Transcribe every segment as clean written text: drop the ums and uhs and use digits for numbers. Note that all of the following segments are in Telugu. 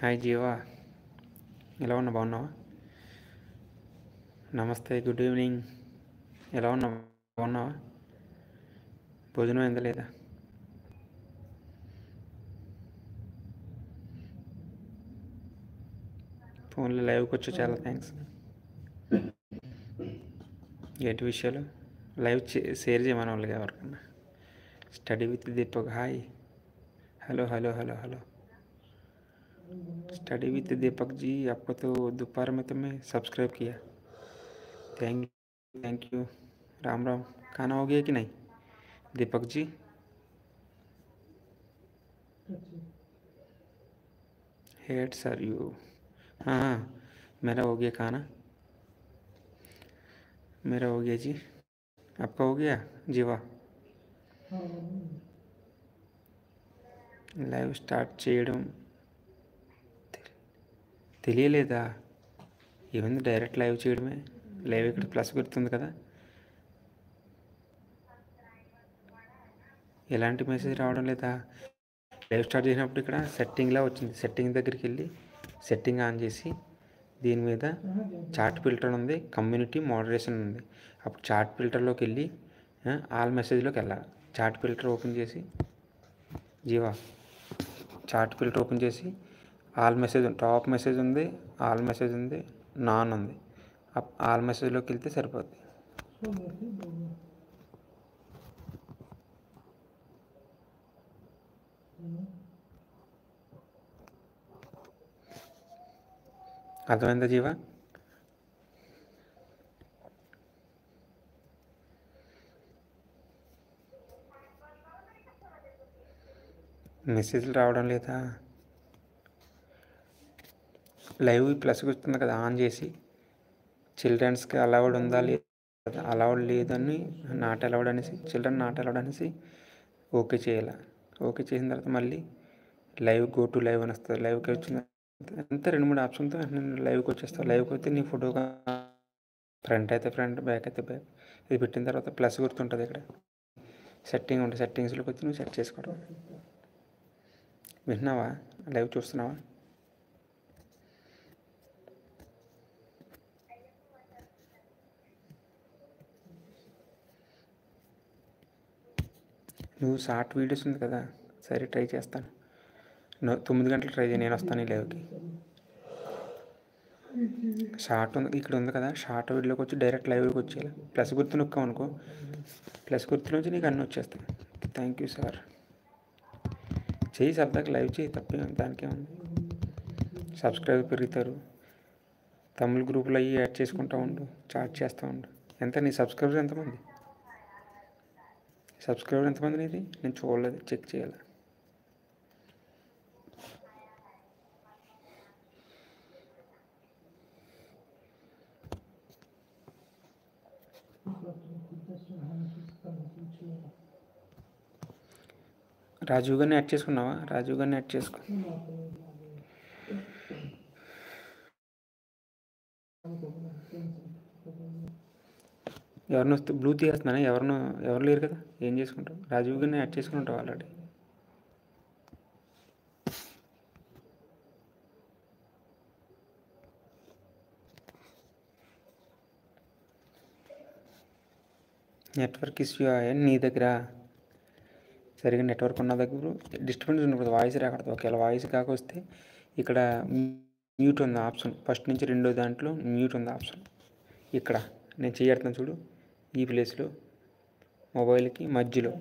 హాయ్ జీవా, ఎలా ఉన్నావు? బాగున్నావా? నమస్తే, గుడ్ ఈవినింగ్. ఎలా ఉన్నావు? బాగున్నావా? భోజనం ఎంత లేదా? ఫోన్లో లైవ్కి వచ్చి చాలా థ్యాంక్స్. ఏంటి విషయాలు? లైవ్ షేర్ చేయమని వాళ్ళకి ఎవరికన్నా. Study with Deepak hi. Hello hello hello hello. Study with Deepak ji, आपको तो दोपहर में तो मैं सब्सक्राइब किया. Thank you. राम राम. खाना हो गया कि नहीं दीपक जी? हेड सर यू. हाँ हाँ, मेरा हो गया खाना. मेरा हो गया जी. आपका हो गया जीवा? లైవ్ స్టార్ట్ చేయడం తెలియలేదా? ఏమైంది, డైరెక్ట్ లైవ్ చేయడమే. లైవ్ ఇక్కడ ప్లస్ గుర్తుంది కదా. ఎలాంటి మెసేజ్ రావడం లేదా? లైవ్ స్టార్ట్ చేసినప్పుడు ఇక్కడ సెట్టింగ్లా వచ్చింది. సెట్టింగ్ దగ్గరికి వెళ్ళి సెట్టింగ్ ఆన్ చేసి దీని మీద చాట్ ఫిల్టర్ ఉంది, కమ్యూనిటీ మోడరేషన్ ఉంది. అప్పుడు చాట్ ఫిల్టర్లోకి వెళ్ళి ఆల్ మెసేజ్లోకి వెళ్ళాలి. చాట్ ఫిల్టర్ ఓపెన్ చేసి జీవా, చాట్ ఫిల్టర్ ఓపెన్ చేసి ఆల్ మెసేజ్, టాప్ మెసేజ్ ఉంది, ఆల్ మెసేజ్ ఉంది, నాన్ ఉంది. ఆల్ మెసేజ్లోకి వెళ్తే సరిపోద్ది. అర్థమైందా జీవా? మెసేజ్లు రావడం లేదా? లైవ్ ప్లస్కి వస్తుంది కదా, ఆన్ చేసి చిల్డ్రన్స్కి అలౌడ్ ఉందా లేదా, అలౌడ్ లేదని నాట్ అలౌడ్ అనేసి, చిల్డ్రన్ నాట్ అలౌడ్ అనేసి ఓకే చేయాలి. ఓకే చేసిన తర్వాత మళ్ళీ లైవ్ గో టు లైవ్ అని వస్తుంది. లైవ్కి వచ్చిన అంతే 2-3 ఆప్షన్తో నేను లైవ్కి వచ్చేస్తాను. లైవ్కి వస్తే నీ ఫోటో ఫ్రంట్ అయితే ఫ్రంట్, బ్యాక్ అయితే బ్యాక్. ఇది పెట్టిన తర్వాత ప్లస్ గుర్తుంటుంది. ఇక్కడ సెట్టింగ్ ఉంటుంది, సెట్టింగ్స్లోకి వచ్చి నువ్వు సెట్ చేసుకోవడం. వింటున్నావా? లైవ్ చూస్తున్నావా? నువ్వు షార్ట్ వీడియోస్ ఉంది కదా, సరే ట్రై చేస్తాను. 9 గంటలు ట్రై చేయి, నేను వస్తాను ఈ లైవ్కి. షార్ట్ ఉంది ఇక్కడ ఉంది కదా, షార్ట్ వీడియోకి వచ్చి డైరెక్ట్ లైవ్కి వచ్చేయాలి. ప్లస్ గుర్తు నొక్కావు అనుకో, ప్లస్ గుర్తు నుంచి నీకు అన్నీ వచ్చేస్తాయి. Thank you sir. చెయ్యి సరదాకి లైవ్ చేయి, తప్పే దానికే ఉంది. సబ్స్క్రైబర్ పెరుగుతారు. తమిళ గ్రూపులో అయ్యి యాడ్ చేసుకుంటూ ఉండు, చాట్ చేస్తూ ఉండు. ఎంత నీ సబ్స్క్రైబర్ ఎంతమంది? సబ్స్క్రైబర్ ఎంతమంది నీది? నేను చూడలేదు, చెక్ చేయాలి. రాజీవ్ గారిని యాడ్ చేసుకున్నావా? రాజీవ్ గారిని యాడ్ చేసుకో. ఎవరిని వస్తే బ్లూ తీసేస్తున్నాను. ఎవరు లేరు కదా, ఏం చేసుకుంటావు? రాజీవ్ గారిని యాడ్ చేసుకుని ఉంటావు ఆల్రెడీ. నెట్వర్క్ ఇష్యూ నీ దగ్గర సరిగ్గా నెట్వర్క్ ఉన్న దగ్గర డిస్టర్బెన్స్ ఉండకూడదు, వాయిస్ రాకూడదు. ఒకవేళ వాయిస్ కాకొస్తే ఇక్కడ మ్యూట్ ఉంది ఆప్షన్, ఫస్ట్ నుంచి 2వ దాంట్లో మ్యూట్ ఉంది ఆప్షన్. ఇక్కడ నేను చేయడుతున్నాను చూడు, ఈ ప్లేస్లో మొబైల్కి మధ్యలో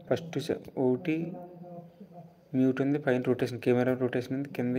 ఫస్ట్ ఒకటి మ్యూట్ ఉంది, పైన రొటేషన్, కెమెరా రొటేషన్ ఉంది, కింద